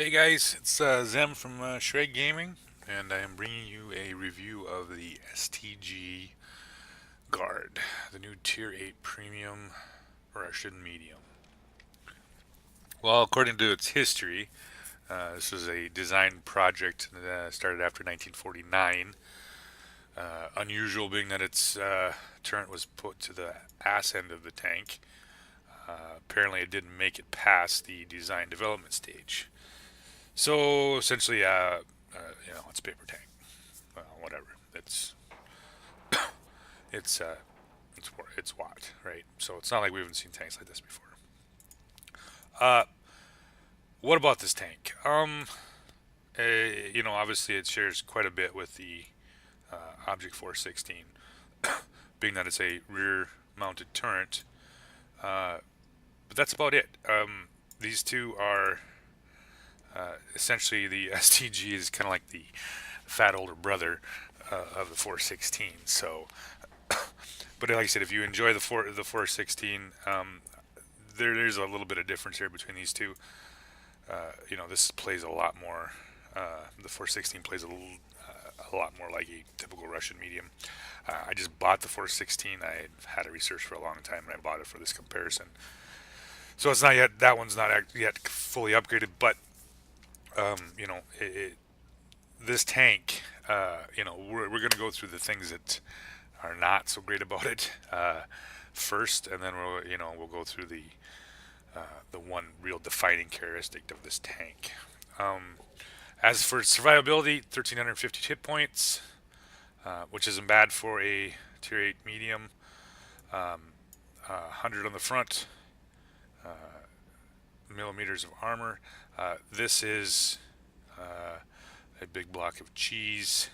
Hey guys, it's Zem from Shreg Gaming, and I am bringing you a review of the STG Guard, the new Tier 8 Premium Russian Medium. Well, according to its history, this was a design project that started after 1949. Unusual being that its turret was put to the ass end of the tank. Apparently, it didn't make it past the design development stage. So essentially, it's a paper tank. Well, whatever. It's uh, it's what, right? So it's not like we haven't seen tanks like this before. Uh, what about this tank? Obviously it shares quite a bit with the Object 416, being that it's a rear-mounted turret. Uh, but that's about it. These two are essentially the STG is kind of like the fat older brother of the 416. So, but like I said, if you enjoy the 416, there's a little bit of difference here between these two. This plays a lot more. The 416 plays a lot more like a typical Russian medium. I just bought the 416. I had a research for a long time, and I bought it for this comparison. So it's not yet. That one's not yet fully upgraded, but this tank. We're going to go through the things that are not so great about it first, and then we'll go through the one real defining characteristic of this tank. As for survivability, 1,350 hit points, which isn't bad for a tier 8 medium. 100 on the front, millimeters of armor. This is a big block of cheese,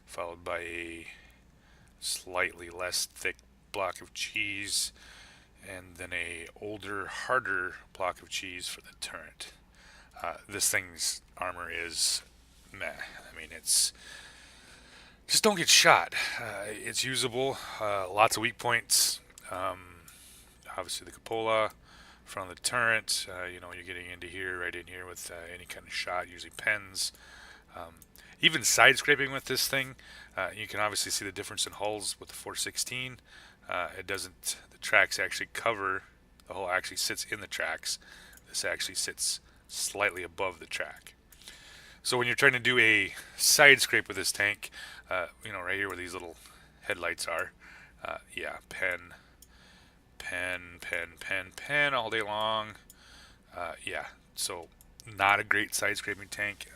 followed by a slightly less thick block of cheese, and then a older, harder block of cheese for the turret. This thing's armor is meh. I mean, it's just don't get shot. It's usable. Lots of weak points. Obviously, the cupola, front of the turret. You're getting into here, right in here with any kind of shot, usually pens. Um, Even side scraping with this thing, you can obviously see the difference in hulls with the 416. It doesn't. The tracks actually cover. The hull actually sits in the tracks. This actually sits slightly above the track. So when you're trying to do a side scrape with this tank, right here where these little headlights are, pen, pen all day long. So not a great side scraping tank.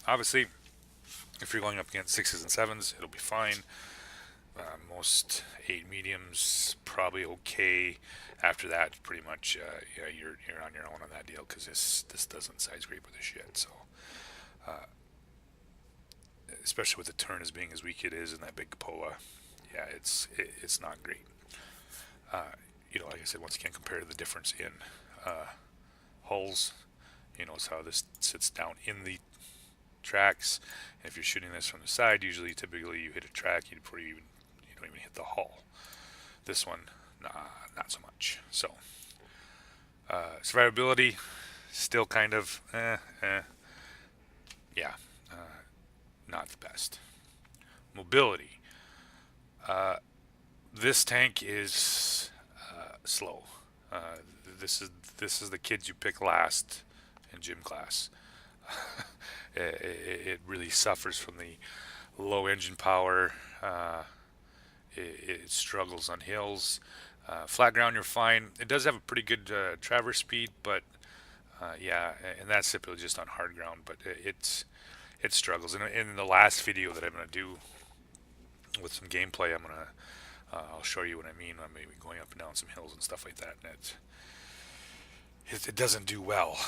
Obviously, if you're going up against sixes and sevens, it'll be fine. Most 8 mediums probably okay. After that, pretty much, you're on your own on that deal because this doesn't side scrape with the shit. So, uh, especially with the turn as being as weak it is in that big cupola, yeah, it's not great. Like I said, once again, compare the difference in hulls. It's how this sits down in the tracks. And if you're shooting this from the side, typically you hit a track before you don't even hit the hull. This one, nah, not so much. So survivability, still kind of yeah, not the best. Mobility. Uh, this tank is slow. Uh, this is the kids you pick last in gym class. It really suffers from the low engine power. It struggles on hills. Flat ground, you're fine. It does have a pretty good traverse speed, but and that's typically just on hard ground. But it struggles. And in the last video that I'm gonna do with some gameplay, I'll show you what I mean. I'm maybe going up and down some hills and stuff like that, and it doesn't do well.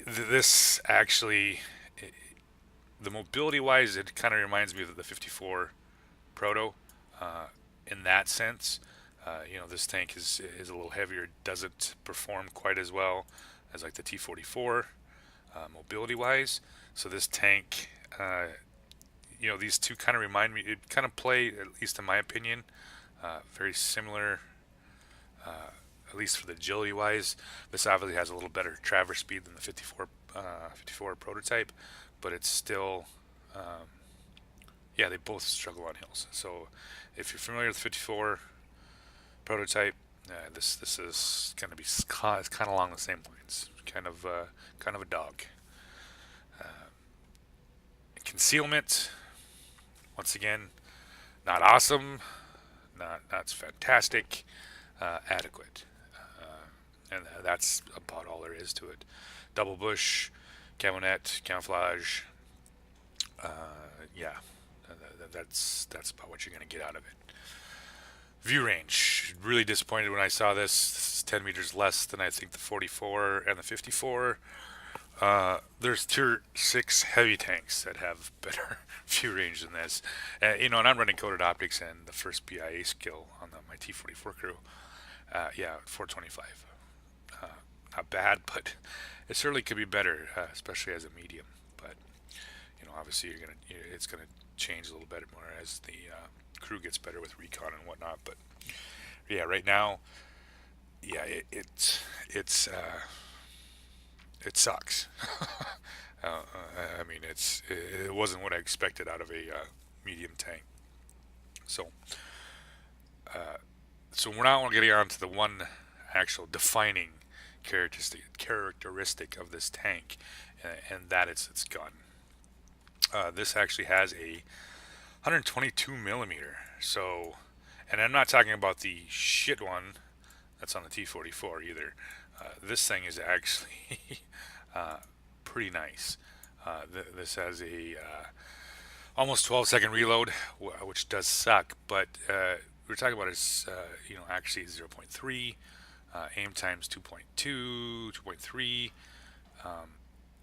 This actually, the mobility wise, it kind of reminds me of the 54 Proto in that sense. This tank is a little heavier. It doesn't perform quite as well as like the T44 mobility wise. So this tank, these two kind of remind me. It kind of play, at least in my opinion, very similar. At least for the agility wise, this obviously has a little better traverse speed than the 54 54 prototype, but it's still, yeah, they both struggle on hills. So if you're familiar with 54 prototype, this is going to be kind of along the same lines, kind of a dog. Concealment, once again, not awesome, not fantastic, adequate, and that's about all there is to it. Double bush, camonet, camouflage, yeah, that's about what you're going to get out of it. View range, really disappointed when I saw this. This is 10 meters less than I think the 44 and the 54. There's tier 6 heavy tanks that have better view range than this. And I'm running coated optics and the first BIA skill on my T44 crew. Yeah, 425. Not bad, but it certainly could be better, especially as a medium. But obviously it's gonna change a little bit more as the crew gets better with recon and whatnot. But yeah, right now, yeah, it sucks. I mean, it wasn't what I expected out of a medium tank. So, so we're now getting on to the one actual defining characteristic of this tank, and that is its gun. This actually has a 122 millimeter. So, and I'm not talking about the shit one that's on the T44 either. This thing is actually pretty nice. This has a almost 12-second reload, which does suck, but we're talking about is actually 0.3, aim times 2.2, 2.3,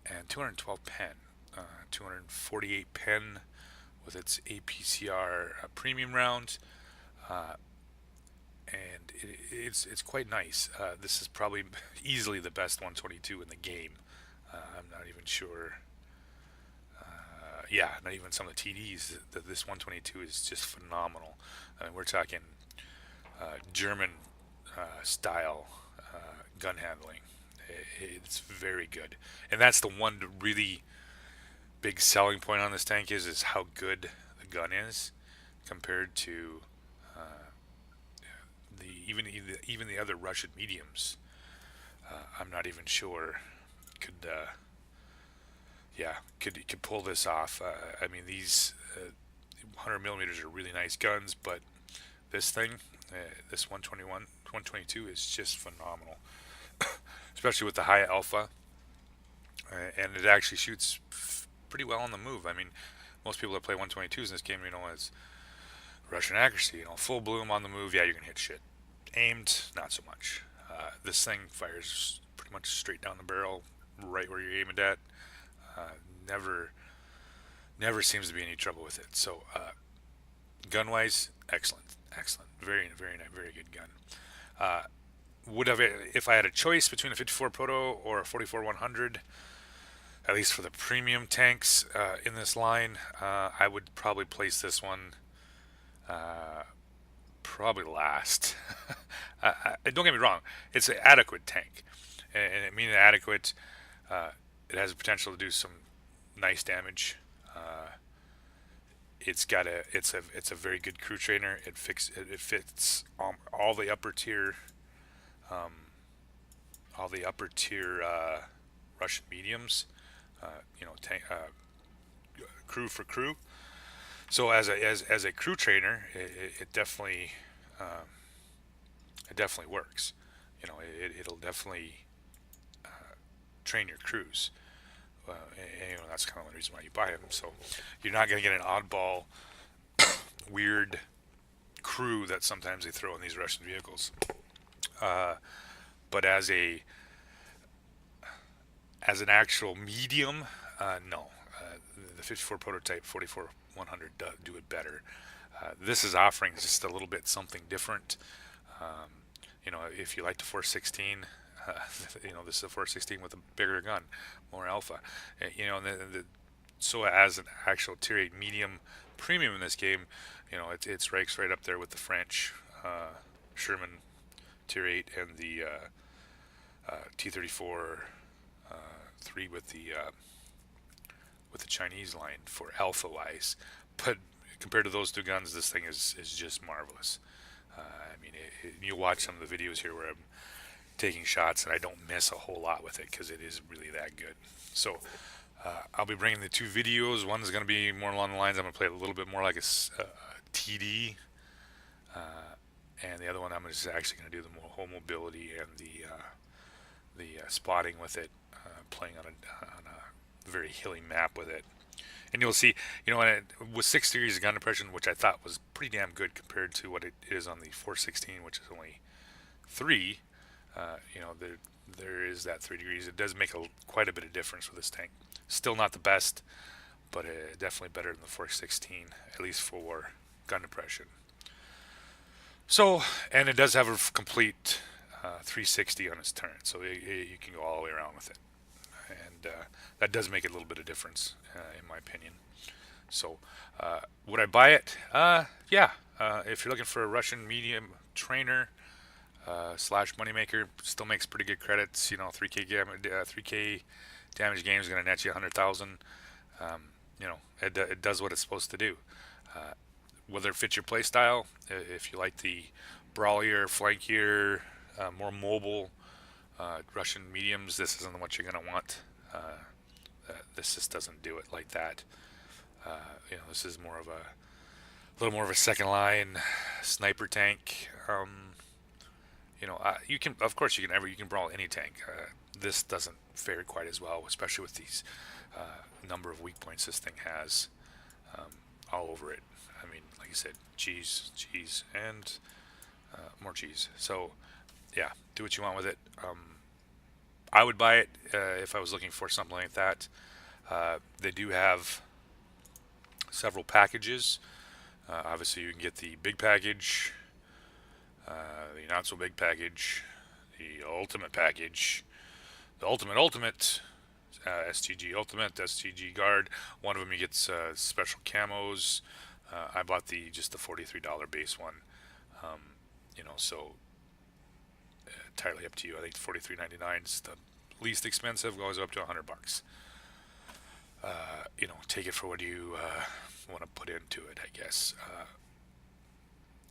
and 212 pen, 248 pen with its APCR premium round, and it's quite nice. This is probably easily the best 122 in the game. I'm not even sure. Yeah, not even some of the TDs. This 122 is just phenomenal. I mean, we're talking German style gun handling. It's very good, and that's the one really big selling point on this tank is how good the gun is compared to even the other Russian mediums. I'm not even sure could could pull this off. I mean, these 100 millimeters are really nice guns, but this thing, this 122 is just phenomenal, especially with the high alpha, and it actually shoots pretty well on the move. I mean, most people that play 122s in this game, as Russian accuracy, full bloom on the move. Yeah, you're gonna hit shit. Aimed, not so much. This thing fires pretty much straight down the barrel, right where you're aiming at. Never seems to be any trouble with it. So, gun wise, excellent, very good gun. Would have, if I had a choice between a 54 Proto or a 44 100, at least for the premium tanks in this line, I would probably place this one probably last. Don't get me wrong, it's an adequate tank, and it means adequate. It has the potential to do some nice damage. It's a very good crew trainer. It fits all the upper tier Russian mediums. Tank, crew for crew. So as a crew trainer, it definitely works. It'll definitely train your crews. And that's kind of the reason why you buy them. So you're not going to get an oddball, weird crew that sometimes they throw in these Russian vehicles. But as an actual medium, no. The 54 prototype 44 100 do it better. This is offering just a little bit something different. If you like the 416, this is a 416 with a bigger gun, more alpha. So as an actual tier 8 medium premium in this game, it's ranks right up there with the French Sherman tier 8 and the T34 3 with the Chinese line for alpha wise, but compared to those two guns, this thing is just marvelous. I mean, you watch some of the videos here where I'm taking shots and I don't miss a whole lot with it because it is really that good. So I'll be bringing the 2 videos. One is going to be more along the lines, I'm going to play it a little bit more like a TD, and the other one I'm just actually going to do the whole mobility and the spotting with it, playing on a very hilly map with it. And you'll see, with 6 degrees of gun depression, which I thought was pretty damn good compared to what it is on the 416, which is only 3. There is that 3 degrees. It does make quite a bit of difference with this tank. Still not the best, but definitely better than the 416, at least for gun depression. So, and it does have a complete 360 on its turn, so you can go all the way around with it. And that does make a little bit of difference, in my opinion. So, would I buy it? Yeah. If you're looking for a Russian medium trainer slash moneymaker, still makes pretty good credits. 3K damage game is going to net you 100,000. It does what it's supposed to do. Whether it fits your play style, if you like the brawlier, flankier, more mobile Russian mediums, this isn't what you're going to want. This just doesn't do it like that. This is more of a little more of a second line sniper tank. You can, of course, you can brawl any tank. This doesn't fare quite as well, especially with these number of weak points this thing has all over it. I mean, like I said, cheese, and more cheese. So, yeah, do what you want with it. I would buy it if I was looking for something like that. They do have several packages. Obviously, you can get the big package, the not so big package, the ultimate package, the ultimate, STG ultimate, STG guard. One of them you get special camos. I bought just the $43 base one. So entirely up to you. I think $43.99 is the least expensive. Goes up to $100. Take it for what you want to put into it, I guess.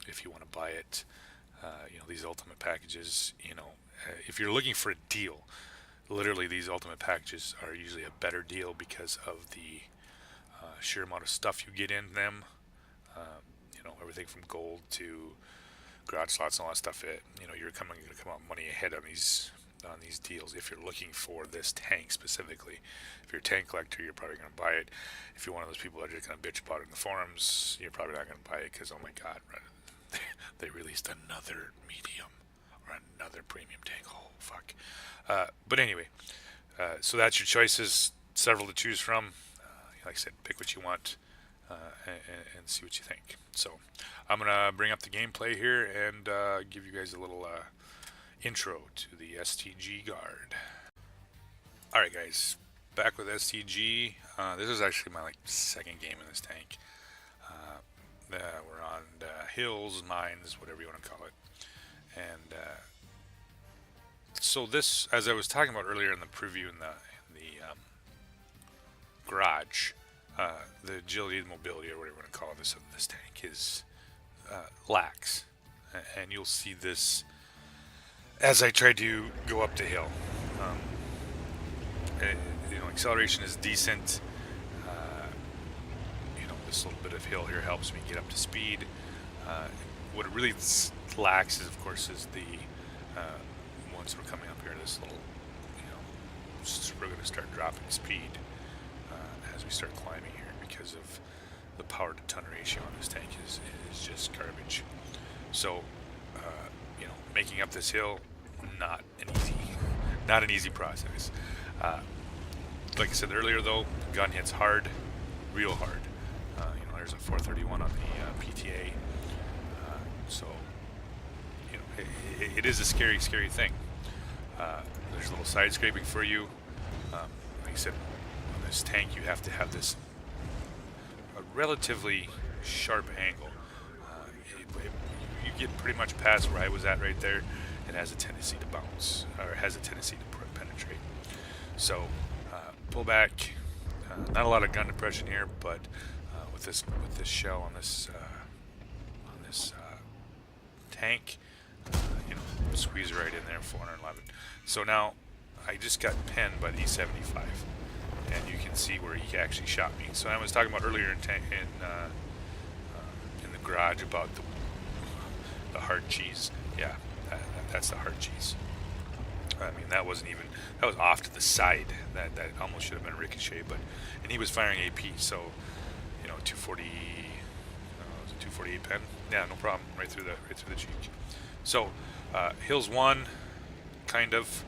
If you want to buy it, these ultimate packages, if you're looking for a deal, literally these ultimate packages are usually a better deal because of the sheer amount of stuff you get in them. Everything from gold to garage slots and all that stuff. You're going to come out money ahead on these deals if you're looking for this tank specifically. If you're a tank collector, you're probably going to buy it. If you're one of those people that are just going to bitch about it in the forums, you're probably not going to buy it because, oh my god, they released another medium or another premium tank. Oh fuck. But anyway, so that's your choices. Several to choose from. Like I said, pick what you want and see what you think. So I'm gonna bring up the gameplay here and give you guys a little intro to the STG guard. Alright guys, back with STG. This is actually my second game in this tank. We're on hills, mines, whatever you want to call it. And so this, as I was talking about earlier in the preview in the garage, the agility and mobility, or whatever you want to call this, of this tank is lacks. And you'll see this as I try to go up the hill. Acceleration is decent. This little bit of hill here helps me get up to speed. What it really lacks is, of course, is the once we're coming up here, this little, we're going to start dropping speed as we start climbing here because of the power to ton ratio on this tank is just garbage. So, making up this hill, not an easy process. Like I said earlier, though, the gun hits hard, real hard. There's a 431 on the PTA. So, it is a scary thing. There's a little side scraping for you. Like I said, on this tank, you have to have this a relatively sharp angle. You get pretty much past where I was at right there. It has a tendency to bounce, or has a tendency to penetrate. So, pull back. Not a lot of gun depression here, but with this shell on this tank, you know, squeeze right in there, 411. So now I just got pinned by the E75, and you can see where he actually shot me. So I was talking about earlier in the garage about the hard cheese. Yeah, that's the hard cheese. I mean, that wasn't even, that was off to the side. That almost should have been a ricochet, and he was firing AP, so, you know, 240, was it 248 pen? Yeah, no problem, right through the cheek. So, Hills 1, kind of.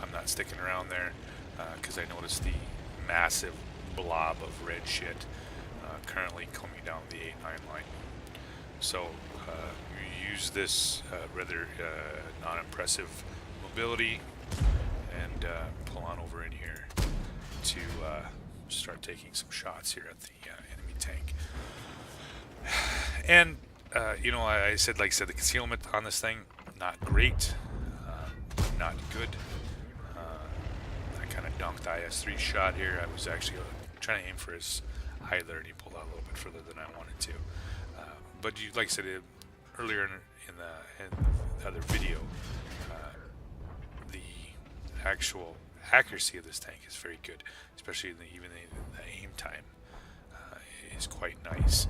I'm not sticking around there because I noticed the massive blob of red shit currently coming down the 8-9 line. So, you use this rather non-impressive mobility and pull on over in here to start taking some shots here at the enemy tank. And you know, I said, like I said, the concealment on this thing, not great, not good. I kind of dunked IS-3 shot here. I was actually trying to aim for his idler, and he pulled out a little bit further than I wanted to. But you, like I said earlier in the other video, the actual accuracy of this tank is very good, especially even the aim time is quite nice.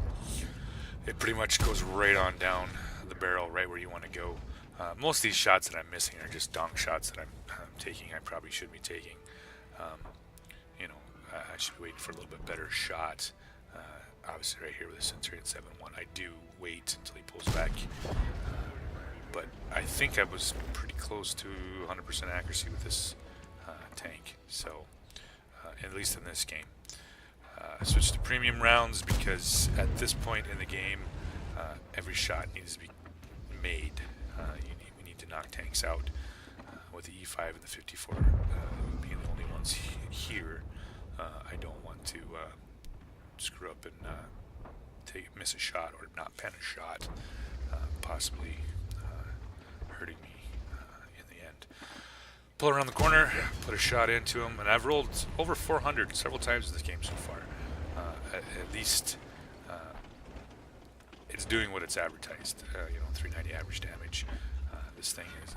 It pretty much goes right on down the barrel, right where you want to go. Most of these shots that I'm missing are just donk shots that I'm taking. I probably should be taking. You know, I should be waiting for a little bit better shot. Obviously, right here with the Centurion 7-1, I do wait until he pulls back. But I think I was pretty close to 100% accuracy with this tank. So, at least in this game. I switched to premium rounds because at this point in the game, every shot needs to be made. We need to knock tanks out. With the E5 and the 54 being the only ones here, I don't want to screw up and miss a shot or not pen a shot, possibly hurting me in the end. Pull around the corner, put a shot into him, and I've rolled over 400 several times in this game so far. At least it's doing what it's advertised. You know, 390 average damage. This thing is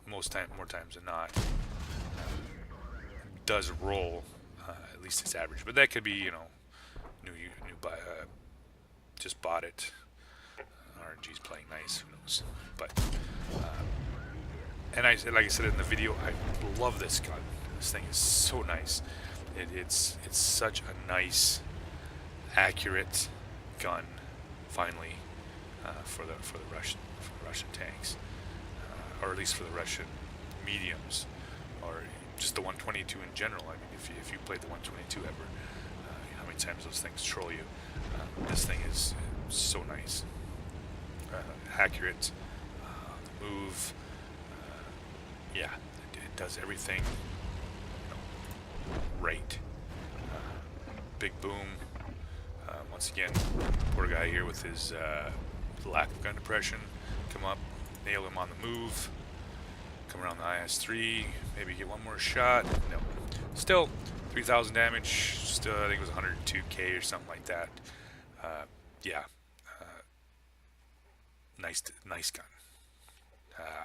more times than not does roll. At least it's average, but that could be, you know, just bought it. RNG's playing nice, who knows? But and like I said in the video, I love this gun. This thing is so nice. It's such a nice, accurate gun. Finally, for the Russian tanks, or at least for the Russian mediums, or just the 122 in general. I mean, if you played the 122 ever, you know how many times those things troll you. This thing is so nice, accurate, the move. Yeah, it does everything, you know, right. Big boom. Once again, poor guy here with his lack of gun depression. Come up, nail him on the move. Come around the IS-3, maybe get one more shot. No, still 3,000 damage. Still, I think it was 102k or something like that. Yeah, nice gun.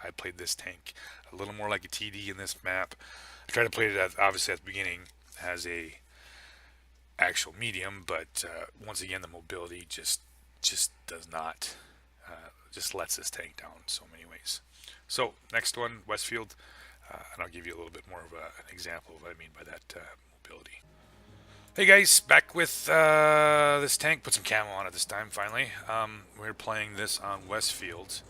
I played this tank a little more like a TD in this map. I tried to play it obviously at the beginning as a actual medium, but once again the mobility just does not, just lets this tank down in so many ways. So next one, Westfield, and I'll give you a little bit more of an example of what I mean by that mobility. Hey guys, back with this tank. Put some camo on it this time finally. We're playing this on Westfield,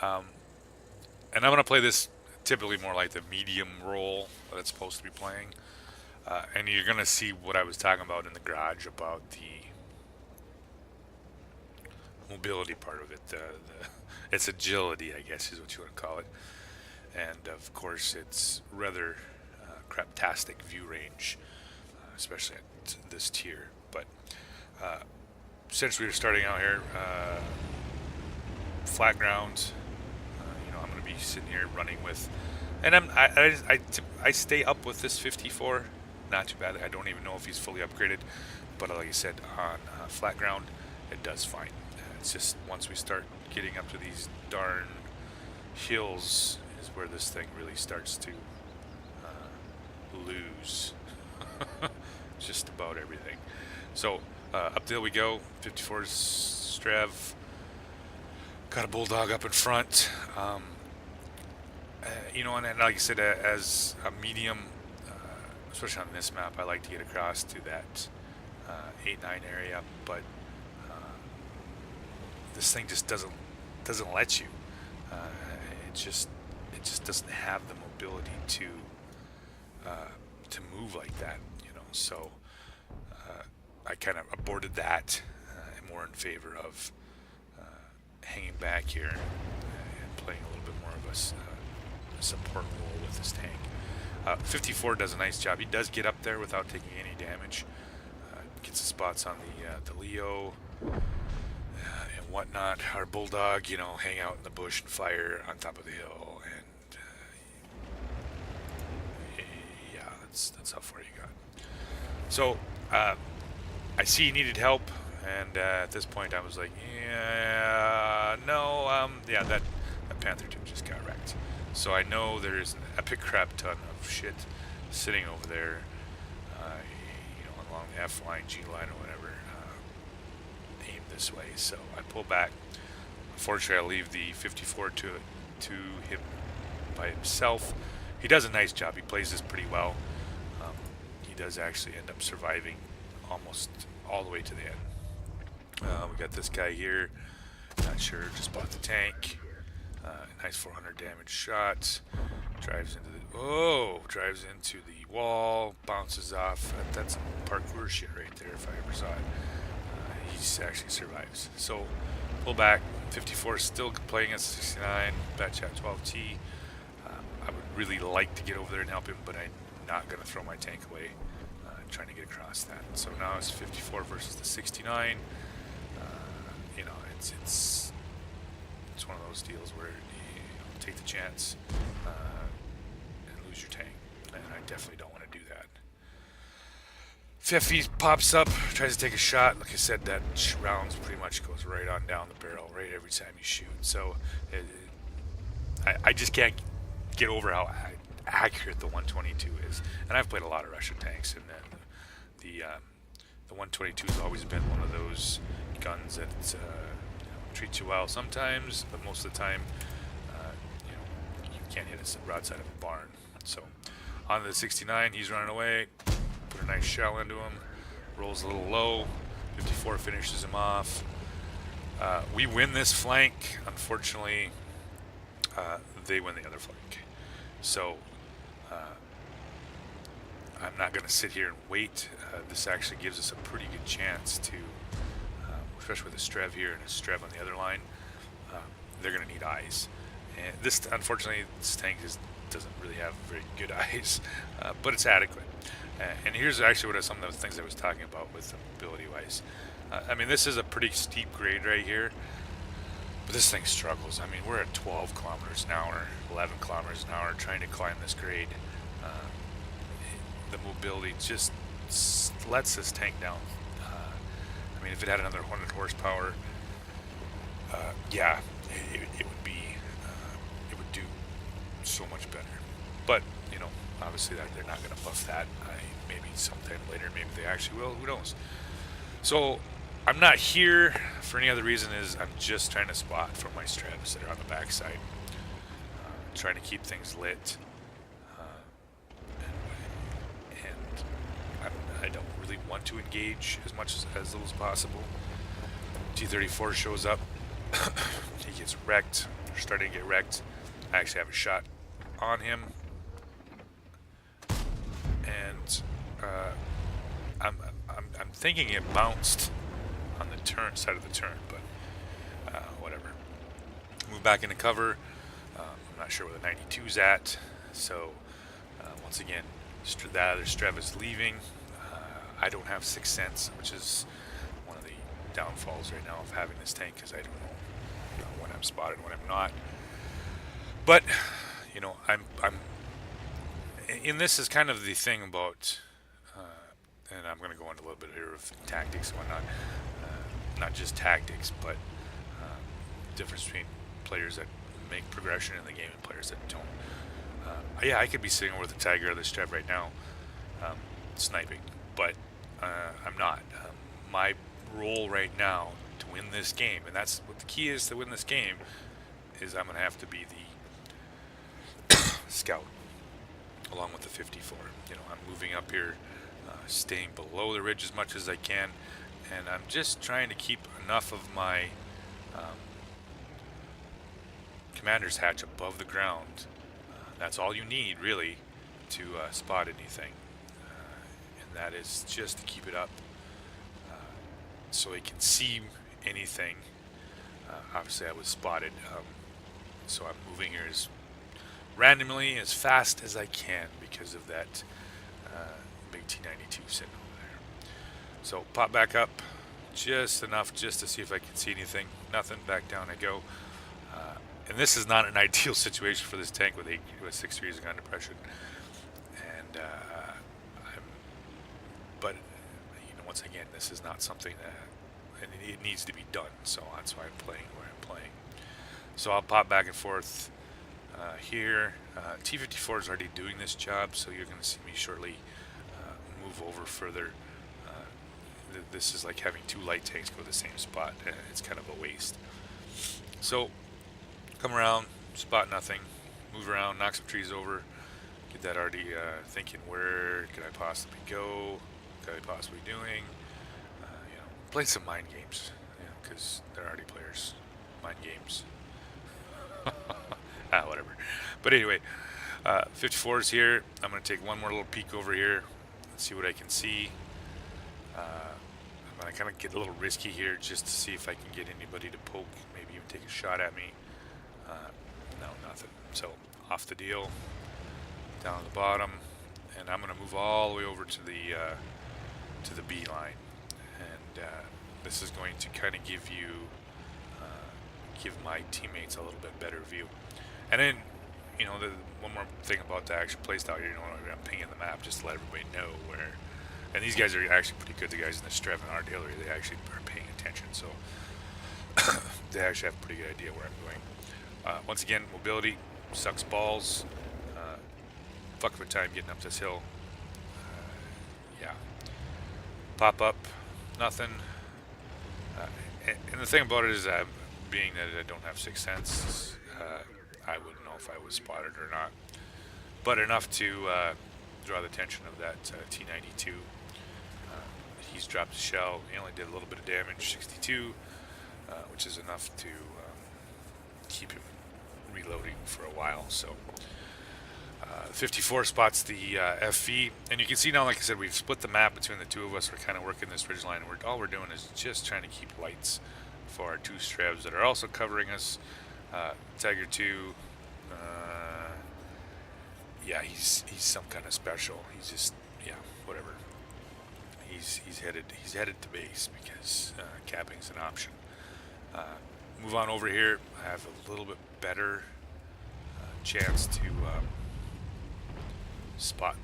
and I'm going to play this typically more like the medium role that it's supposed to be playing. And you're going to see what I was talking about in the garage about the mobility part of it. Its agility, I guess, is what you want to call it. And, of course, it's rather craptastic view range, especially at this tier. But since we were starting out here, flat ground, you know, I'm going to be sitting here running with And I stay up with this 54. Not too bad. I don't even know if he's fully upgraded, but like I said, on flat ground, it does fine. It's just once we start getting up to these darn hills is where this thing really starts to lose just about everything. So up the hill we go. 54's Strev. Got a bulldog up in front. You know, and like I said, as a medium, especially on this map, I like to get across to that 8-9 area, but this thing just doesn't let you. Uh, it just doesn't have the mobility to move like that, you know. So I kind of aborted that, and more in favor of hanging back here and playing a little bit more of a support role with this tank. 54 does a nice job. He does get up there without taking any damage. Gets the spots on the Leo and whatnot. Our bulldog, you know, hang out in the bush and fire on top of the hill, and yeah, that's how far you got. So I see he needed help, and at this point I was like, yeah, no, yeah, that Panther 2 just got wrecked. So I know there's an epic crap ton of shit sitting over there, you know, along the F line, G line, or whatever, aimed this way. So I pull back. Unfortunately, I leave the 54 to him by himself. He does a nice job. He plays this pretty well. He does actually end up surviving almost all the way to the end. We got this guy here. Not sure. Just bought the tank. Nice 400 damage shot. Drives into the wall. Bounces off. That's some parkour shit right there. If I ever saw it. He actually survives. So pull back. 54 is still playing at 69. Batch at 12T. I would really like to get over there and help him, but I'm not going to throw my tank away. Trying to get across that. So now it's 54 versus the 69. You know, it's one of those deals where you take the chance and lose your tank, and I definitely don't want to do that. Feffy pops up, tries to take a shot. Like I said, that round pretty much goes right on down the barrel, right every time you shoot. So I just can't get over how accurate the 122 is. And I've played a lot of Russian tanks, and the 122 has always been one of those guns that you know, treats you well sometimes, but most of the time, you know, you can't hit a broadside of a barn. So on to the 69, he's running away. Put a nice shell into him. Rolls a little low. 54 finishes him off. We win this flank. Unfortunately, they win the other flank. So I'm not going to sit here and wait. This actually gives us a pretty good chance to, especially with a Strev here and a Strev on the other line, they're going to need eyes. And this, unfortunately, this tank doesn't really have very good eyes, but it's adequate. And here's actually what some of the things I was talking about with mobility-wise. I mean, this is a pretty steep grade right here, but this thing struggles. I mean, we're at 12 kilometers an hour, 11 kilometers an hour trying to climb this grade. The mobility just lets this tank down. I mean, if it had another 100 horsepower, yeah, it would be, it would do so much better. But, you know, obviously they're not going to buff that. Maybe sometime later, maybe they actually will, who knows. So I'm not here for any other reason. Is I'm just trying to spot for my Strebs that are on the backside, trying to keep things lit. I don't really want to engage as much as little as possible. T-34 shows up. He gets wrecked. They're starting to get wrecked. I actually have a shot on him, and I'm thinking it bounced on the turn side of the turn, but whatever. Move back into cover. I'm not sure where the 92's at. So once again, the other Strev is leaving. I don't have Sixth Sense, which is one of the downfalls right now of having this tank, because I don't know when I'm spotted, when I'm not. But you know, I'm in this is kind of the thing about, and I'm going to go into a little bit here of tactics and whatnot. Not just tactics, but difference between players that make progression in the game and players that don't. Yeah, I could be sitting over the tiger or the strap right now, sniping, but I'm not. My role right now to win this game, and that's what the key is to win this game, is I'm going to have to be the scout along with the 54. You know, I'm moving up here, staying below the ridge as much as I can, and I'm just trying to keep enough of my commander's hatch above the ground. That's all you need, really, to spot anything, and that is just to keep it up so he can see anything. Obviously, I was spotted, so I'm moving here as randomly as fast as I can because of that big T92 sitting over there. So pop back up just enough just to see if I can see anything. Nothing. Back down I go. And this is not an ideal situation for this tank with 6 degrees of gun depression. And but you know, once again, this is not something that, and it needs to be done. So that's why I'm playing where I'm playing. So I'll pop back and forth here. T-54 is already doing this job, so you're going to see me shortly move over further. This is like having 2 light tanks go to the same spot. It's kind of a waste. So come around, spot nothing, move around, knock some trees over, get that already thinking, where could I possibly go? What could I possibly doing? You know, play some mind games, you know, because they're already players. Mind games. Whatever. But anyway, 54 is here. I'm going to take one more little peek over here and see what I can see. I'm going to kind of get a little risky here just to see if I can get anybody to poke, maybe even take a shot at me. No, nothing. So off the deal, down to the bottom, and I'm going to move all the way over to the B line, and this is going to kind of give my teammates a little bit better view. And then, you know, the one more thing about the actual playstyle here, you know, I'm pinging the map just to let everybody know where. And these guys are actually pretty good. The guys in the Strev and artillery, they actually are paying attention, so they actually have a pretty good idea where I'm going. Once again, mobility sucks balls. Fuck of a time getting up this hill. Yeah. Pop up, nothing. And the thing about it is, being that I don't have 6th sense, I wouldn't know if I was spotted or not. But enough to draw the attention of that T92. He's dropped a shell. He only did a little bit of damage, 62, which is enough to keep him reloading for a while. So 54 spots the FV, and you can see now, like I said, we've split the map between the two of us. We're kind of working this ridge line. All we're doing is just trying to keep lights for our 2 Strevs that are also covering us. Tiger 2, yeah, he's some kind of special. He's just, yeah, whatever. He's headed to base because capping's an option. Move on over here. I have a little bit better chance to spot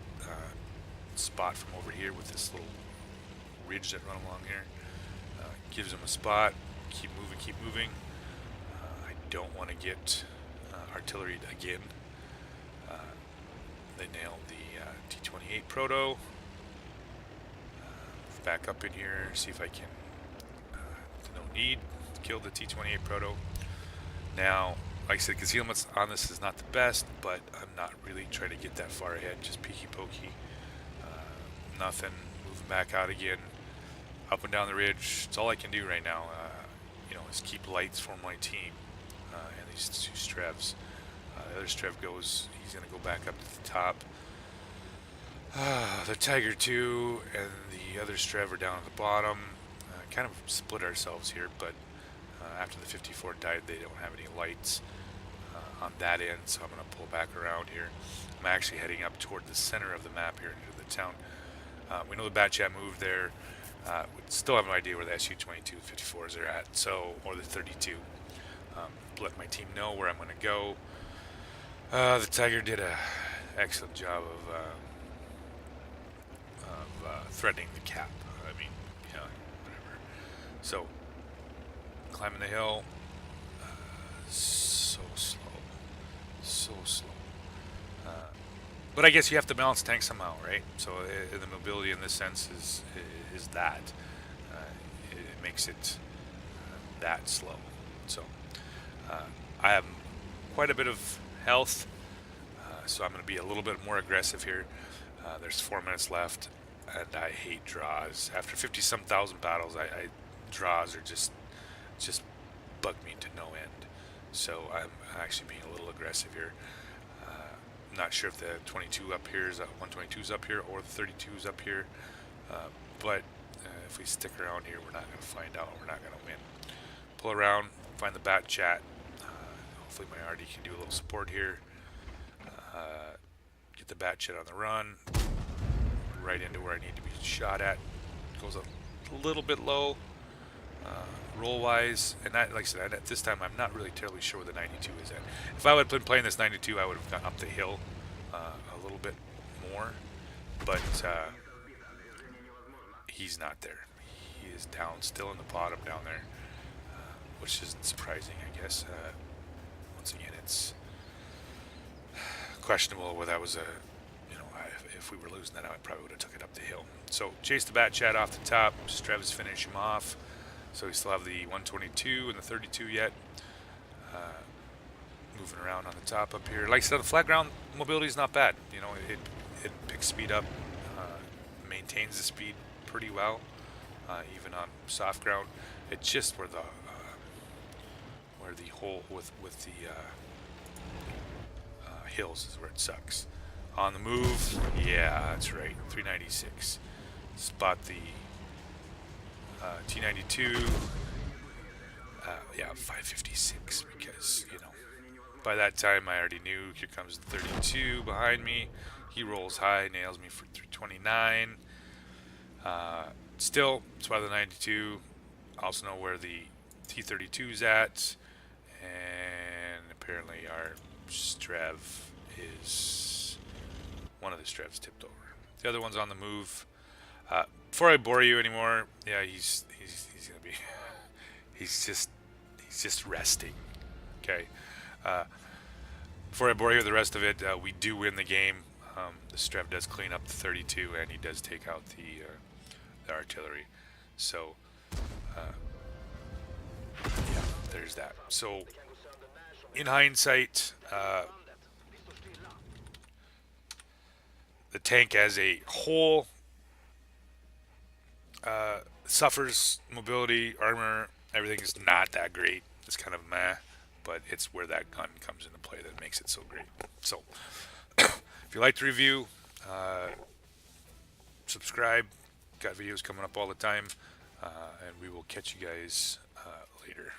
from over here with this little ridge that run along here. Gives him a spot. Keep moving. I don't want to get artillery again. They nailed the T28 proto. Back up in here, see if I can, no need, kill the T28 proto. Now, like I said, concealment on this is not the best, but I'm not really trying to get that far ahead, just peeky pokey. Nothing, moving back out again, up and down the ridge. It's all I can do right now, you know, is keep lights for my team, and these 2 Strevs. The other Strev goes, he's going to go back up to the top. The Tiger 2 and the other Strev are down at the bottom. Kind of split ourselves here, but after the 54 died, they don't have any lights on that end, so I'm going to pull back around here. I'm actually heading up toward the center of the map here into the town. We know the Batchat moved there. We still have no idea where the SU-22 54s are at, so, or the 32. Let my team know where I'm going to go. The Tiger did a excellent job of threatening the cap. I mean, you know, whatever. So, climbing the hill, so slow, so slow. Uh, but I guess you have to balance tanks somehow, right? So the mobility in this sense is that uh, it makes it that slow. So uh, I have quite a bit of health, so I'm going to be a little bit more aggressive here. There's 4 minutes left, and I hate draws. After 50 some thousand battles, I draws are just bug me to no end. So I'm actually being a little aggressive here. I'm not sure if the 22 up here is 122 is up here or the 32 is up here, but if we stick around here, we're not going to find out. We're not going to win. Pull around, find the bat chat. Hopefully my RD can do a little support here. Get the bat chat on the run, right into where I need to be shot at. Goes a little bit low, roll wise, and that, like I said, at this time I'm not really terribly sure where the 92 is at. If I would have been playing this 92, I would have gone up the hill a little bit more, but he's not there. He is down, still in the bottom down there, which isn't surprising, I guess. Once again, it's questionable whether that was a, if we were losing that, I probably would have took it up the hill. So chase the bat chat off the top. Strevs finish him off. So we still have the 122 and the 32 yet. Moving around on the top up here. Like I said, the flat ground mobility is not bad. You know, it picks speed up, maintains the speed pretty well, even on soft ground. It's just where the hole with the hills is where it sucks. On the move, yeah, that's right, 396. Spot the T92. Yeah, 556 because, by that time I already knew here comes the 32 behind me. He rolls high, nails me for 329. Still, spot the 92. Also know where the T32 is at. And apparently our Strev is, one of the Strevs tipped over. The other one's on the move. Before I bore you anymore, yeah, he's gonna be, he's just resting. Okay. Before I bore you with the rest of it, we do win the game. The Strev does clean up the 32, and he does take out the artillery. So, yeah, there's that. So, in hindsight, the tank as a whole suffers mobility, armor, everything is not that great. It's kind of meh, but it's where that gun comes into play that makes it so great. So, if you like the review, subscribe. Got videos coming up all the time, and we will catch you guys later.